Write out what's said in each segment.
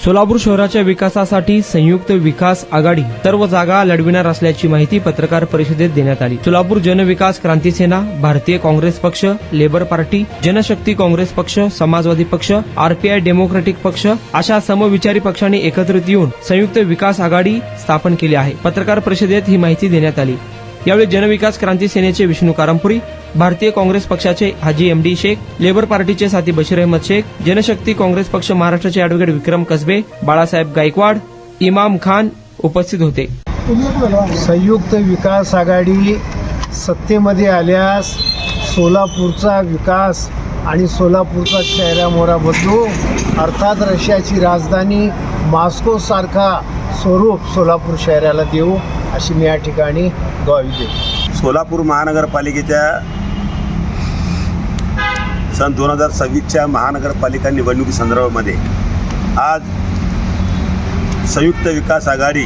सोलापूर शहराच्या विकासासाठी संयुक्त विकास आघाडी सर्व जागा लढविणार असल्याची माहिती पत्रकार परिषदेत देण्यात आली। सोलापूर जनविकास क्रांती सेना, भारतीय काँग्रेस पक्ष, लेबर पार्टी, जनशक्ती काँग्रेस पक्ष, समाजवादी पक्ष, आरपीआय डेमोक्रेटिक पक्ष अशा समविचारी पक्षांनी एकत्रित येऊन संयुक्त विकास आघाडी स्थापन केली आहे। पत्रकार परिषदेत ही माहिती देण्यात आली। यावेळी जनविकास क्रांती सेनेचे विष्णू कारंपुरी, भारतीय काँग्रेस पक्षाचे हाजी एमडी शेख, लेबर पार्टीचे साथी बशीर अहमद शेख, जनशक्ती काँग्रेस पक्ष महाराष्ट्राचे अॅडव्होकेट विक्रम कसबे, बाळासाहेब गायकवाड, इमाम खान उपस्थित होते। संयुक्त विकास आघाडी सत्तेमध्ये आल्यास सोलापूरचा विकास आणि सोलापूरचा चेहरामोहरा बदलू, अर्थात रशियाची राजधानी मॉस्को सारखा स्वरूप सोलापूर शहराला देऊ अशी मी या ठिकाणी ग्वाही देतो। सोलापूर महानगरपालिकेच्या सन 2026च्या महानगरपालिका निवडणुकी संदर्भामध्ये आज संयुक्त विकास आघाडी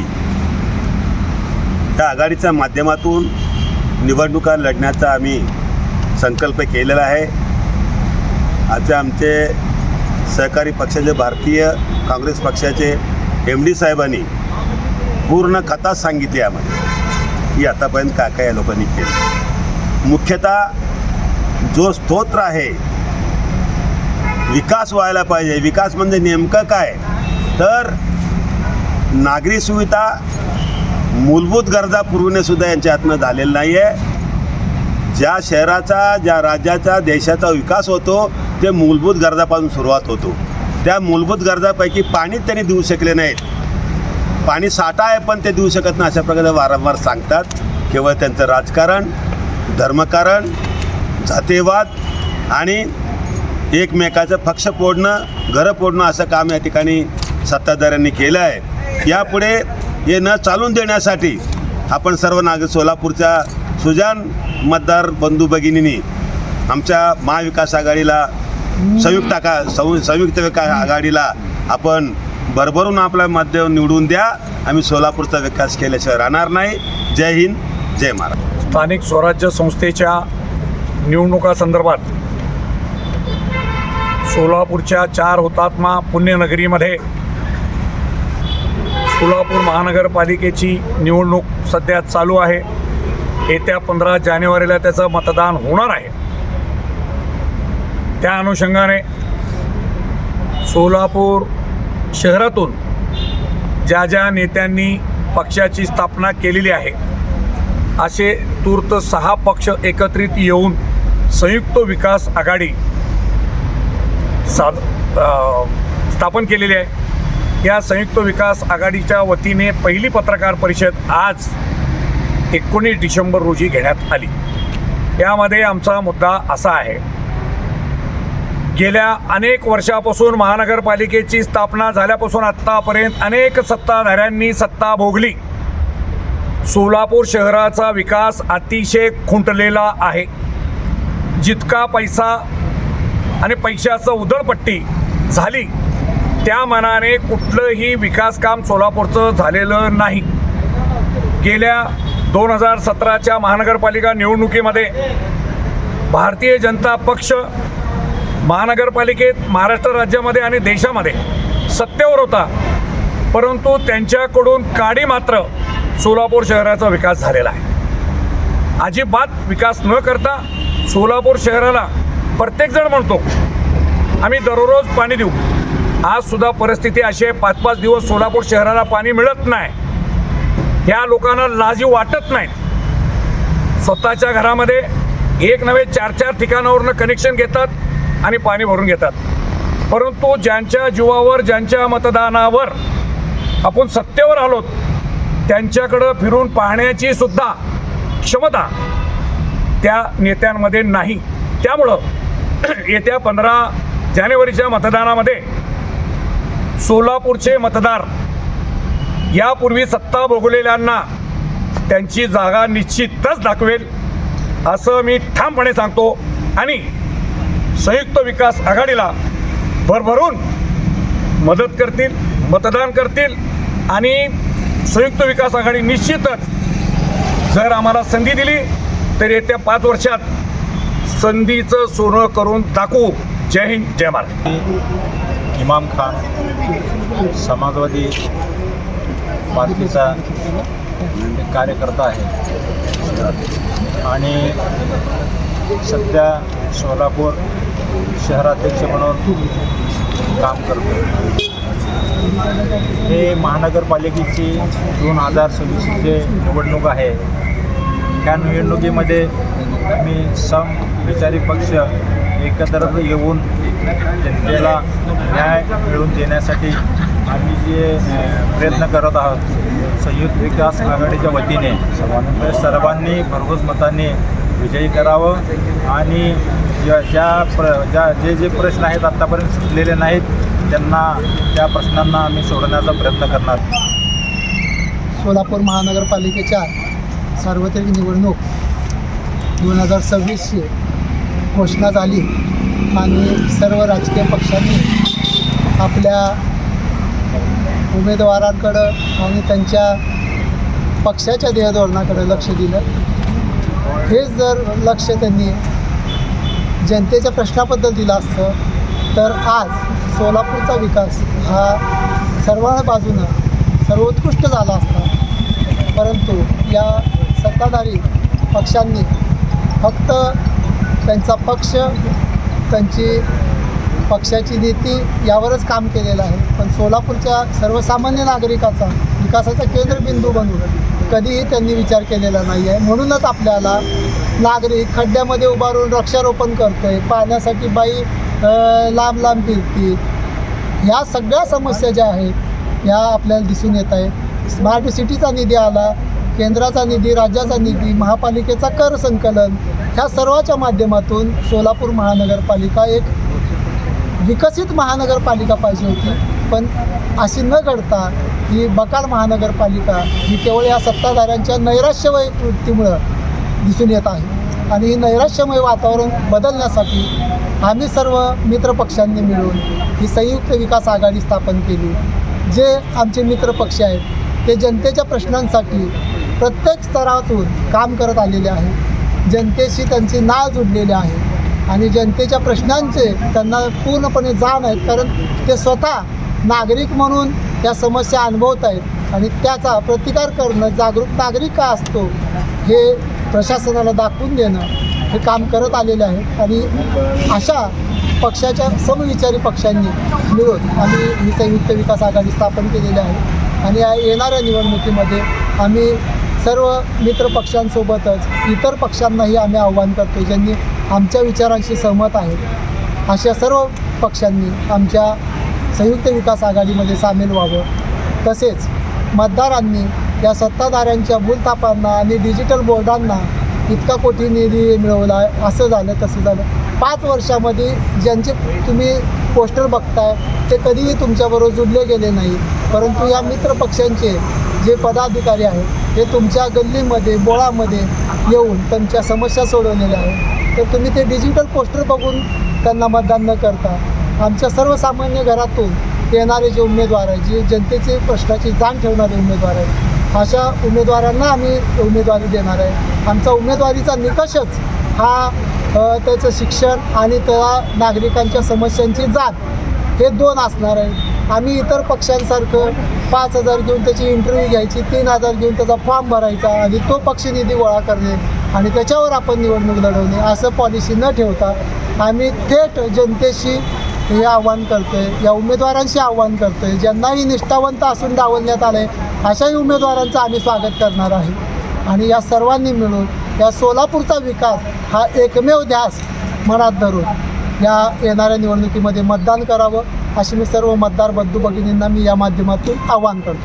या आघाडीच्या माध्यमातून निवडणुका लढण्याचा आम्ही संकल्प केलेला आहे। आज आमचे सहकारी पक्षाचे भारतीय काँग्रेस पक्षाचे एमडी साहेबांनी पूर्ण कथा सांगितली आम्हाला की आतापर्यंत काय काय या लोकांनी केलं। मुख्यतः जो स्तोत्र आहे विकास व्हायला पाहिजे, विकास म्हणजे नेमकं काय तर नागरी सुविधा मूलभूत गरजा पुरवणेसुद्धा यांच्या हातनं झालेलं नाही आहे। ज्या शहराचा, ज्या राज्याचा, देशाचा विकास होतो ते मूलभूत गरजापासून सुरुवात होतो। त्या मूलभूत गरजापैकी पाणी त्यांनी देऊ शकले नाहीत। पाणी साठा आहे पण ते देऊ शकत नाही अशा प्रकारे वारंवार सांगतात। केवळ त्यांचं राजकारण, धर्मकारण, जातीयवाद आणि एकमेकाचं पक्ष फोडणं, घरं फोडणं असं काम या ठिकाणी सत्ताधाऱ्यांनी केलं आहे। यापुढे हे न चालून देण्यासाठी आपण सर्व नागरिक सोलापूरच्या सुजाण मतदार बंधू भगिनींनी आमच्या महाविकास आघाडीला संयुक्त विकास आघाडीला आपण भरभरून आपला मत देऊन निवडून द्या। आम्ही सोलापूरचा विकास केल्याशिवाय राहणार नाही। जय हिंद, जय महाराष्ट्र। स्थानिक स्वराज्य संस्थेच्या निवडणुकासंदर्भात सोलापूरच्या 4 हुतात्मा पुण्यनगरीमध्ये सोलापूर महानगरपालिकेची निवडणूक सध्या चालू आहे। येत्या 15 जानेवारीला त्याचं मतदान होणार आहे। त्या अनुषंगाने सोलापूर शहरातून ज्या ज्या नेत्यांनी पक्षाची स्थापना केलेली आहे असे तूर्त 6 पक्ष एकत्रित येऊन संयुक्त विकास आघाडी स्थापन केलेली आहे। या संयुक्त विकास आघाडीच्या वतीने पहिली पत्रकार परिषद आज 19 डिसेंबर रोजी घेण्यात आली। यामध्ये आमचा मुद्दा असा आहे, गेल्या अनेक वर्षापासून महानगरपालिकेची स्थापना झाल्यापासून आत्तापर्यंत अनेक सत्ताधाऱ्यांनी सत्ता भोगली। सोलापूर शहराचा विकास अतिशय खुंटलेला आहे। जितका पैसा आणि पैशाचं उधळपट्टी झाली त्या मानाने कुठलंही विकास काम सोलापूरचं झालेलं नाही। गेल्या 2017च्या महानगरपालिका निवडणुकीमध्ये भारतीय जनता पक्ष महानगरपालिकेत, महाराष्ट्र राज्यामध्ये आणि देशामध्ये सत्तेवर होता, परंतु त्यांच्याकडून काडी मात्र सोलापूर शहराचा विकास झालेला आहे। अजिबात विकास न करता सोलापूर शहराला प्रत्येकजण म्हणतो आम्ही दररोज पाणी देऊ। आज सुद्धा परिस्थिती अशी आहे, 5-5 दिवस सोलापूर शहराला पाणी मिळत नाही। ह्या लोकांना लाजी वाटत नाही। स्वतःच्या घरामध्ये एक नव्हे 4-4 ठिकाणावरून कनेक्शन घेतात आणि पाणी भरून घेतात। परंतु ज्यांच्या जीवावर, ज्यांच्या मतदानावर आपण सत्तेवर आलोत त्यांच्याकडं फिरून पाहण्याची सुद्धा क्षमता त्या नेत्यांमध्ये नाही। त्यामुळं येत्या 15 जानेवारीच्या मतदानामध्ये सोलापूरचे मतदार यापूर्वी सत्ता भोगलेल्यांना त्यांची जागा निश्चितच दाखवेल असं मी ठामपणे सांगतो। आणि संयुक्त विकास आघाडीला भरभरून मदत करतील, मतदान करतील आणि संयुक्त विकास आघाडी निश्चितच जर आम्हाला संधी दिली तर येत्या 5 वर्षात संधीचं सोनं करून दाखवू। जय हिंद, जय महाराष्ट्र। इमाम खान समाजवादी पार्टीचा एक कार्यकर्ता आहे आणि सध्या सोलापूर शहराध्यक्ष म्हणून काम करतो. हे महानगरपालिकेची 2026ची निवडणूक आहे. ह्या निवडणुकीमध्ये आम्ही समविचारी पक्ष एकत्र येऊन जनतेला न्याय मिळवून देण्यासाठी आम्ही जे प्रयत्न करत आहोत संयुक्त विकास आघाडीच्या वतीने सर्वांनी भरघोस मताने विजयी करावं आणि जे प्रश्न आहेत आत्तापर्यंत सुटलेले नाहीत त्या प्रश्नांना आम्ही सोडवण्याचा प्रयत्न करणार. सोलापूर महानगरपालिकेच्या सार्वत्रिक निवडणूक 2026ची घोषणा झाली आणि सर्व राजकीय पक्षांनी आपल्या उमेदवारांकडं आणि त्यांच्या पक्षाच्या ध्येयधोरणाकडे लक्ष दिलं. हेच जर लक्ष त्यांनी जनतेच्या प्रश्नाबद्दल दिलं असतं तर आज सोलापूरचा विकास हा सर्व बाजूनं सर्वोत्कृष्ट झाला असता. परंतु या सत्ताधारी पक्षांनी फक्त त्यांचा पक्ष, त्यांची पक्षाची नीती यावरच काम केलेलं आहे. पण सोलापूरच्या सर्वसामान्य नागरिकाचा विकासाचा केंद्रबिंदू बनून कधीही त्यांनी विचार केलेला नाही आहे. म्हणूनच आपल्याला नागरिक खड्ड्यामध्ये उभारून वृक्षारोपण करतो आहे, पाण्यासाठी बाई लांब लांब फिरती. ह्या सगळ्या समस्या ज्या आहेत ह्या आपल्याला दिसून येत आहेत. स्मार्ट सिटीचा निधी आला, केंद्राचा निधी, राज्याचा निधी, महापालिकेचा कर संकलन, ह्या सर्वाच्या माध्यमातून सोलापूर महानगरपालिका एक विकसित महानगरपालिका पाहिजे होती. पण अशी न घडता ही बकाल महानगरपालिका ही केवळ या सत्ताधाऱ्यांच्या नैराश्यमय वृत्तीमुळं दिसून येत आहे. आणि ही नैराश्यमय वातावरण बदलण्यासाठी आम्ही सर्व मित्रपक्षांनी मिळून ही संयुक्त विकास आघाडी स्थापन केली. जे आमचे मित्रपक्ष आहेत ते जनतेच्या प्रश्नांसाठी प्रत्येक स्तरातून काम करत आलेले आहेत. जनतेशी त्यांची नाळ जुडलेली आहे आणि जनतेच्या प्रश्नांचे त्यांना पूर्णपणे जाण आहेत. कारण ते स्वतः नागरिक म्हणून त्या समस्या अनुभवत आहेत आणि त्याचा प्रतिकार करणं, जागरूक नागरिक का असतो हे प्रशासनाला दाखवून देणं हे काम करत आलेले आहेत. आणि अशा पक्षाच्या समविचारी पक्षांनी मिळून आम्ही ही संयुक्त विकास आघाडी स्थापन केलेली आहे. आणि या येणाऱ्या निवडणुकीमध्ये आम्ही सर्व मित्रपक्षांसोबतच इतर पक्षांनाही आम्ही आव्हान करतो ज्यांनी आमच्या विचारांशी सहमत आहेत. अशा सर्व पक्षांनी आमच्या संयुक्त विकास आघाडीमध्ये सामील व्हावं. तसेच मतदारांनी या सत्ताधाऱ्यांच्या भूलथापांना आणि डिजिटल बोर्डांना इतका कोटी निधी मिळवला, असं झालं तसं झालं. 5 वर्षामध्ये ज्यांचे तुम्ही पोस्टर बघताय ते कधीही तुमच्याबरोबर जुडले गेले नाही. परंतु या मित्रपक्षांचे जे पदाधिकारी आहेत ते तुमच्या गल्लीमध्ये, बोळामध्ये येऊन त्यांच्या समस्या सोडवलेल्या आहेत. तर तुम्ही ते डिजिटल पोस्टर बघून त्यांना मतदान न करता आमच्या सर्वसामान्य घरातून येणारे जे उमेदवार आहेत, जे जनतेचे प्रश्नाची जाण ठेवणारे उमेदवार आहेत, अशा उमेदवारांना आम्ही उमेदवारी देणार आहे. आमचा उमेदवारीचा निकषच हा त्याचं शिक्षण आणि त्या नागरिकांच्या समस्यांची जाण हे 2 असणार आहे. आम्ही इतर पक्षांसारखं 5,000 घेऊन त्याची इंटरव्ह्यू घ्यायची, 3,000 घेऊन त्याचा फॉर्म भरायचा आणि तो पक्षनिधी गोळा करणे आणि त्याच्यावर आपण निवडणूक लढवणे असं पॉलिसी न ठेवता आम्ही थेट जनतेशी हे आव्हान करतो आहे, या उमेदवारांशी आव्हान करतो आहे. ज्यांनाही निष्ठावंत असून डावलण्यात आलं आहे अशाही उमेदवारांचं आम्ही स्वागत करणार आहे. आणि या सर्वांनी मिळून या सोलापूरचा विकास हा एकमेव ध्यास मनात धरून या येणाऱ्या निवडणुकीमध्ये मतदान करावं अशी मी सर्व मतदार बंधू भगिनींना मी या माध्यमातून आवाहन करतो.